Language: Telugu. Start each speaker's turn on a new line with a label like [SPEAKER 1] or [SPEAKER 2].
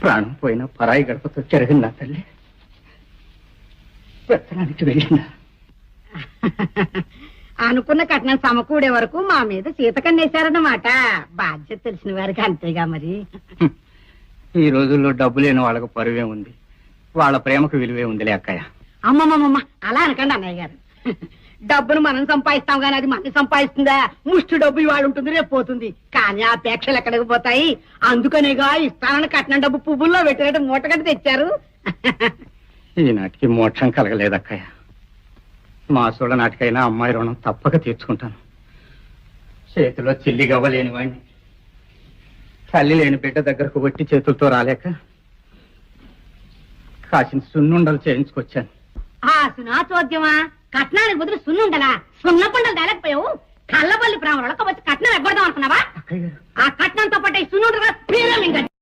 [SPEAKER 1] ప్రాణం పోయిన పరాయి గడపతో చెరగిందా తల్లి? పెత్తనానికి వెళ్ళిందా?
[SPEAKER 2] అనుకున్న కట్నం సమకూడే వరకు మా మీద సీతకన్నేశారన్నమాట. బాధ్యత తెలిసిన వారికి అంతేగా మరి.
[SPEAKER 1] ఈ రోజుల్లో డబ్బు లేని వాళ్ళకు పరువే ఉంది, వాళ్ళ ప్రేమకు విలువే ఉందిలే అక్కయ్య.
[SPEAKER 2] అమ్మమ్మమ్మ అలా అనకండి అన్నయ్య గారు. డబ్బును మనం సంపాదిస్తాం కానీ అది మనం సంపాదిస్తుందా? ముష్టి డబ్బు ఇవాళ ఉంటుంది, రేపు పోతుంది. కానీ ఆ పేక్షలు ఎక్కడికి పోతాయి? అందుకనేగా ఇస్తానని కట్నం డబ్బు పువ్వుల్లో పెట్టినట్టు మూటగట్టి తెచ్చారు.
[SPEAKER 1] ఈనాటికి మోక్షం కలగలేదు అక్కయ్య. మా సోళ్ళ నాటికైనా అమ్మాయి రుణం తప్పక తీర్చుకుంటాను. చేతిలో చిల్లి గవ్వలేని వాడిని, తల్లి లేని బిడ్డ దగ్గరకు వట్టి చేతులతో రాలేక కాసిన సున్నుండలు చేయించుకొచ్చాను.
[SPEAKER 2] ఆ సునా చోద్యమా, కట్నానికి బదులు సున్నుండలా? సున్నపుండలు తేలేకపోయావు. కళ్ళబల్లి ప్రాణులకు వచ్చి కట్నం ఎగ్గొడదాం అనుకున్నావా? ఆ కట్నంతో పాటు ఈ సున్నుండలు